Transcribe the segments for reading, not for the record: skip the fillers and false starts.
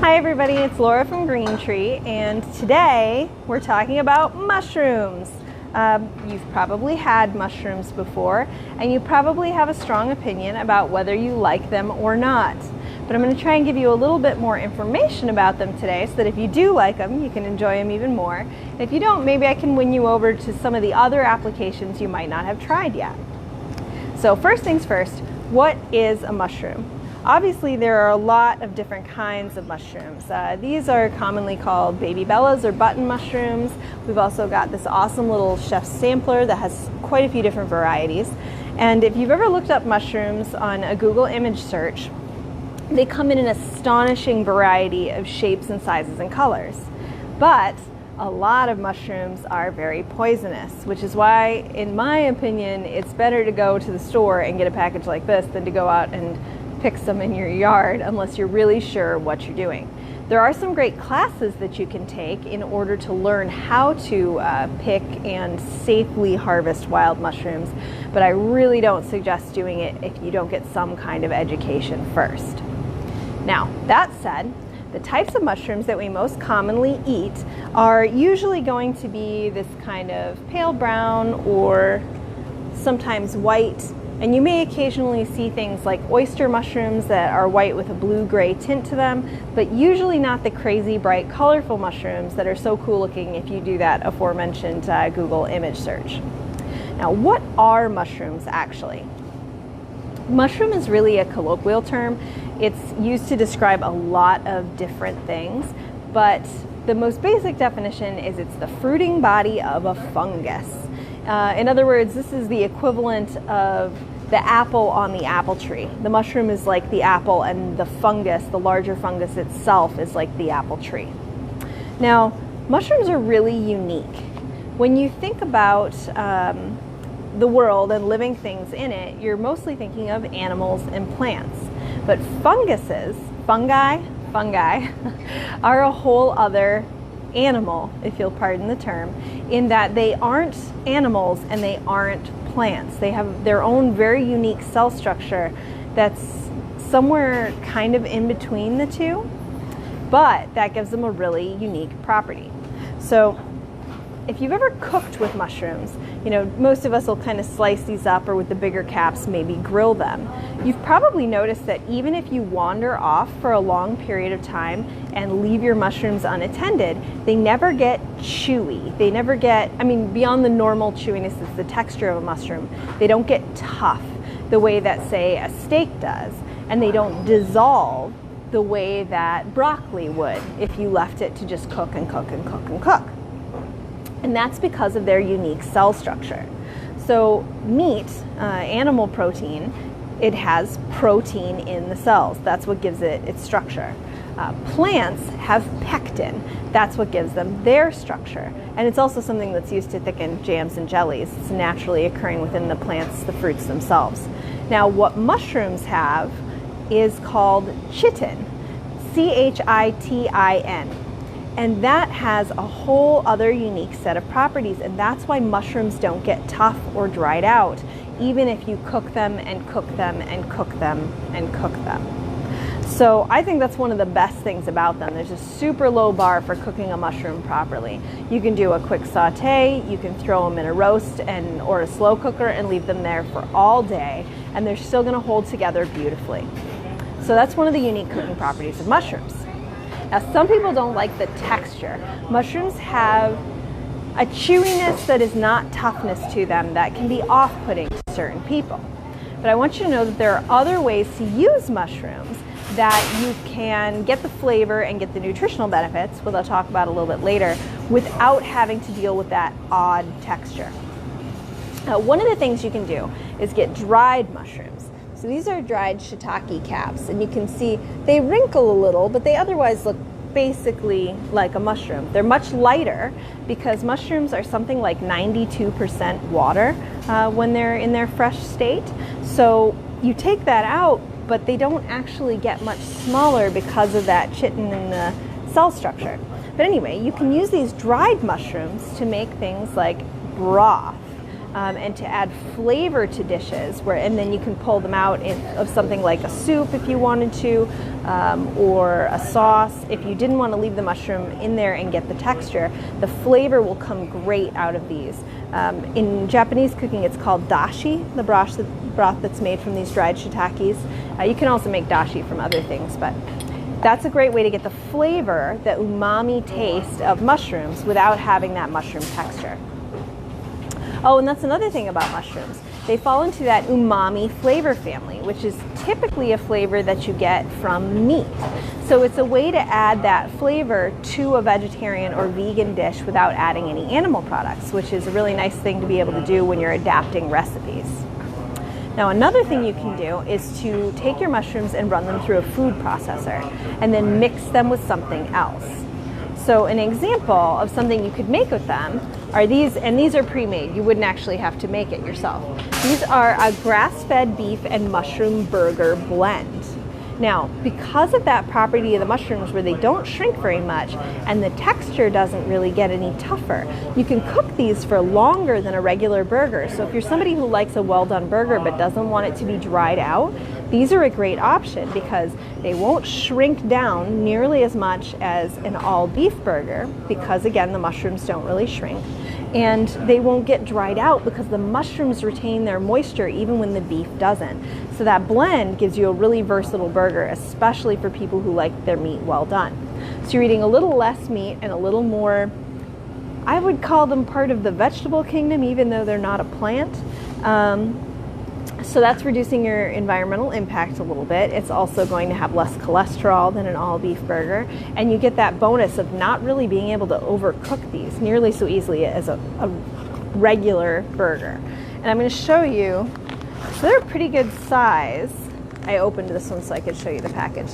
Hi everybody, it's Laura from Green Tree, and today we're talking about mushrooms. You've probably had mushrooms before, and you probably have a strong opinion about whether you like them or not. But I'm going to try and give you a little bit more information about them today so that if you do like them, you can enjoy them even more. And if you don't, maybe I can win you over to some of the other applications you might not have tried yet. So first things first, what is a mushroom? Obviously, there are a lot of different kinds of mushrooms. These are commonly called baby bellas or button mushrooms. We've also got this awesome little chef's sampler that has quite a few different varieties. And if you've ever looked up mushrooms on a Google image search, they come in an astonishing variety of shapes and sizes and colors. But a lot of mushrooms are very poisonous, which is why, in my opinion, it's better to go to the store and get a package like this than to go out and pick some in your yard unless you're really sure what you're doing. There are some great classes that you can take in order to learn how to pick and safely harvest wild mushrooms, but I really don't suggest doing it if you don't get some kind of education first. Now, that said, the types of mushrooms that we most commonly eat are usually going to be this kind of pale brown or sometimes white. And you may occasionally see things like oyster mushrooms that are white with a blue-gray tint to them, but usually not the crazy, bright, colorful mushrooms that are so cool looking if you do that aforementioned Google image search. Now, what are mushrooms actually? Mushroom is really a colloquial term. It's used to describe a lot of different things, but the most basic definition is it's the fruiting body of a fungus. In other words, this is the equivalent of the apple on the apple tree. The mushroom is like the apple, and the fungus, the larger fungus itself, is like the apple tree. Now, mushrooms are really unique. When you think about the world and living things in it, you're mostly thinking of animals and plants. But fungi are a whole other animal, if you'll pardon the term, in that they aren't animals and they aren't plants. They have their own very unique cell structure that's somewhere kind of in between the two, but that gives them a really unique property. So if you've ever cooked with mushrooms, you know, most of us will kind of slice these up, or with the bigger caps, maybe grill them. You've probably noticed that even if you wander off for a long period of time and leave your mushrooms unattended, they never get chewy. They never get, beyond the normal chewiness is the texture of a mushroom. They don't get tough the way that, say, a steak does, and they don't dissolve the way that broccoli would if you left it to just cook and cook and cook and cook. And that's because of their unique cell structure. So meat, animal protein, it has protein in the cells. That's what gives it its structure. Plants have pectin. That's what gives them their structure. And it's also something that's used to thicken jams and jellies. It's naturally occurring within the plants, the fruits themselves. Now, what mushrooms have is called chitin, C-H-I-T-I-N. And that has a whole other unique set of properties, and that's why mushrooms don't get tough or dried out, even if you cook them and cook them and cook them and cook them. So I think that's one of the best things about them. There's a super low bar for cooking a mushroom properly. You can do a quick saute, you can throw them in a roast or a slow cooker and leave them there for all day, and they're still going to hold together beautifully. So that's one of the unique cooking properties of mushrooms. Now, some people don't like the texture. Mushrooms have a chewiness that is not toughness to them that can be off-putting to certain people. But I want you to know that there are other ways to use mushrooms that you can get the flavor and get the nutritional benefits, which I'll talk about a little bit later, without having to deal with that odd texture. One of the things you can do is get dried mushrooms. So these are dried shiitake caps, and you can see they wrinkle a little, but they otherwise look basically like a mushroom. They're much lighter because mushrooms are something like 92% water when they're in their fresh state. So you take that out, but they don't actually get much smaller because of that chitin in the cell structure. But anyway, you can use these dried mushrooms to make things like broth. and to add flavor to dishes, and then you can pull them out of something like a soup if you wanted to, or a sauce. If you didn't want to leave the mushroom in there and get the texture, the flavor will come great out of these. In Japanese cooking, it's called dashi, the broth that's made from these dried shiitakes. You can also make dashi from other things, but that's a great way to get the flavor, the umami taste of mushrooms without having that mushroom texture. Oh, and that's another thing about mushrooms. They fall into that umami flavor family, which is typically a flavor that you get from meat. So it's a way to add that flavor to a vegetarian or vegan dish without adding any animal products, which is a really nice thing to be able to do when you're adapting recipes. Now, another thing you can do is to take your mushrooms and run them through a food processor and then mix them with something else. So an example of something you could make with them are these, and these are pre-made. You wouldn't actually have to make it yourself. These are a grass-fed beef and mushroom burger blend. Now, because of that property of the mushrooms where they don't shrink very much and the texture doesn't really get any tougher, you can cook these for longer than a regular burger. So if you're somebody who likes a well-done burger but doesn't want it to be dried out, these are a great option because they won't shrink down nearly as much as an all-beef burger because, again, the mushrooms don't really shrink. And they won't get dried out because the mushrooms retain their moisture even when the beef doesn't. So that blend gives you a really versatile burger, especially for people who like their meat well done. So you're eating a little less meat and a little more, I would call them part of the vegetable kingdom, even though they're not a plant. So that's reducing your environmental impact a little bit. It's also going to have less cholesterol than an all-beef burger. And you get that bonus of not really being able to overcook these nearly so easily as a regular burger. And I'm going to show you, so they're a pretty good size. I opened this one so I could show you the package.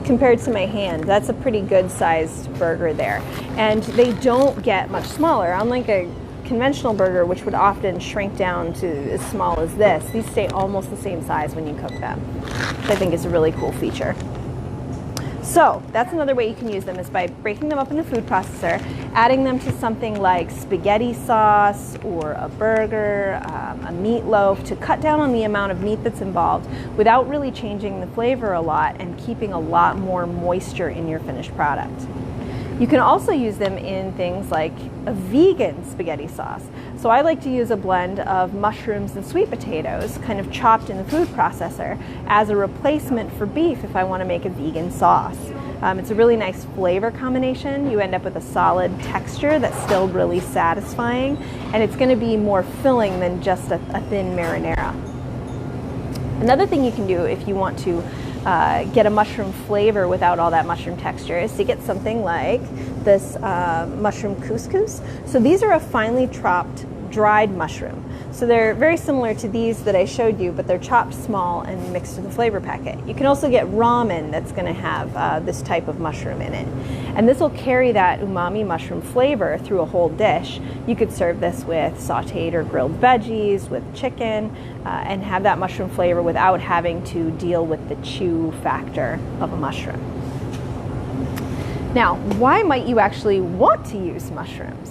Compared to my hand, that's a pretty good sized burger there. And they don't get much smaller. Unlike a conventional burger, which would often shrink down to as small as this, these stay almost the same size when you cook them, which I think is a really cool feature. So that's another way you can use them, is by breaking them up in the food processor, adding them to something like spaghetti sauce or a burger, a meatloaf, to cut down on the amount of meat that's involved without really changing the flavor a lot and keeping a lot more moisture in your finished product. You can also use them in things like a vegan spaghetti sauce. So I like to use a blend of mushrooms and sweet potatoes, kind of chopped in the food processor, as a replacement for beef if I want to make a vegan sauce. It's a really nice flavor combination. You end up with a solid texture that's still really satisfying, and it's going to be more filling than just a thin marinara. Another thing you can do if you want to get a mushroom flavor without all that mushroom texture is to get something like this mushroom couscous. So these are a finely chopped dried mushroom. So they're very similar to these that I showed you, but they're chopped small and mixed with a flavor packet. You can also get ramen that's going to have this type of mushroom in it. And this will carry that umami mushroom flavor through a whole dish. You could serve this with sauteed or grilled veggies, with chicken, and have that mushroom flavor without having to deal with the chew factor of a mushroom. Now, why might you actually want to use mushrooms?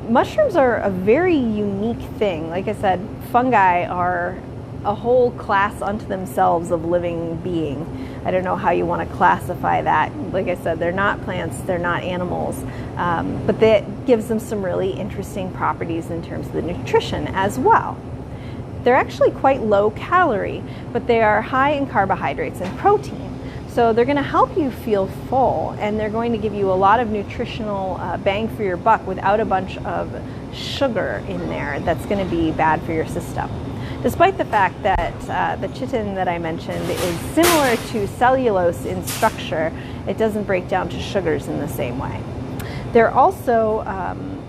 Mushrooms are a very unique thing. Like I said, fungi are a whole class unto themselves of living being. I don't know how you want to classify that. Like I said, they're not plants, they're not animals, but that gives them some really interesting properties in terms of the nutrition as well. They're actually quite low calorie, but they are high in carbohydrates and protein. So they're going to help you feel full, and they're going to give you a lot of nutritional bang for your buck without a bunch of sugar in there that's going to be bad for your system. Despite the fact that the chitin that I mentioned is similar to cellulose in structure, it doesn't break down to sugars in the same way. They're also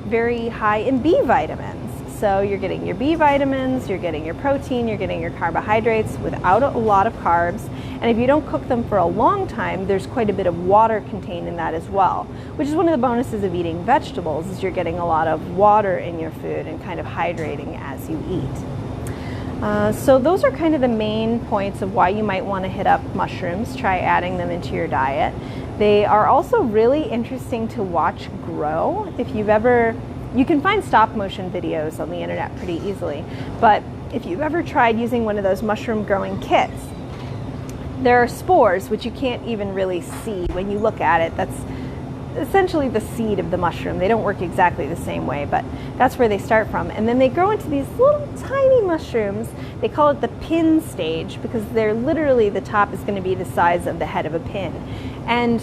very high in B vitamins. So you're getting your B vitamins, you're getting your protein, you're getting your carbohydrates without a lot of carbs. And if you don't cook them for a long time, there's quite a bit of water contained in that as well, which is one of the bonuses of eating vegetables, is you're getting a lot of water in your food and kind of hydrating as you eat. So those are kind of the main points of why you might want to hit up mushrooms. Try adding them into your diet. They are also really interesting to watch grow. If you've ever You can find stop motion videos on the internet pretty easily, but if you've ever tried using one of those mushroom growing kits, there are spores which you can't even really see when you look at it. That's essentially the seed of the mushroom. They don't work exactly the same way, but that's where they start from. And then they grow into these little tiny mushrooms. They call it the pin stage because they're literally, the top is going to be the size of the head of a pin. And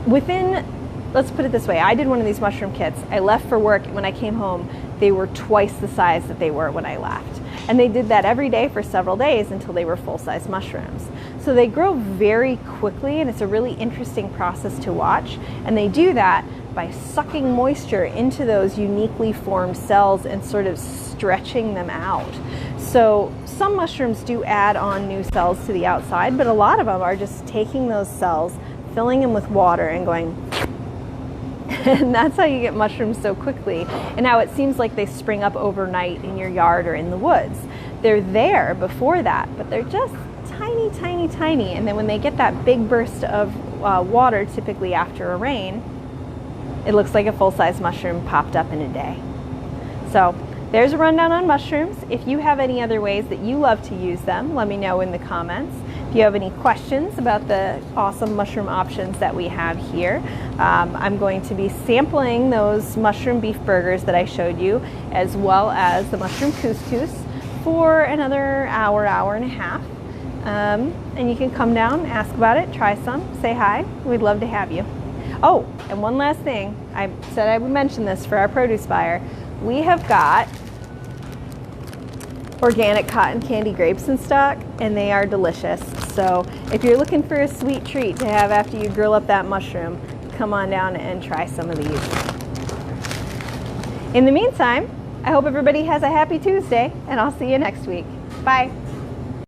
within, let's put it this way, I did one of these mushroom kits. I left for work, and when I came home, they were twice the size that they were when I left. And they did that every day for several days until they were full-size mushrooms. So they grow very quickly, and it's a really interesting process to watch. And they do that by sucking moisture into those uniquely formed cells and sort of stretching them out. So some mushrooms do add on new cells to the outside, but a lot of them are just taking those cells, filling them with water, and going and that's how you get mushrooms so quickly. And now it seems like they spring up overnight in your yard or in the woods. They're there before that, but they're just tiny, tiny, tiny. And then when they get that big burst of water, typically after a rain, it looks like a full-size mushroom popped up in a day. So there's a rundown on mushrooms. If you have any other ways that you love to use them, let me know in the comments. If you have any questions about the awesome mushroom options that we have here, I'm going to be sampling those mushroom beef burgers that I showed you, as well as the mushroom couscous for another hour, hour and a half. And you can come down, ask about it, try some, say hi. We'd love to have you. Oh, and one last thing. I said I would mention this for our produce buyer. We have got organic cotton candy grapes in stock, and they are delicious. So if you're looking for a sweet treat to have after you grill up that mushroom, come on down and try some of these. In the meantime, I hope everybody has a happy Tuesday, and I'll see you next week. Bye.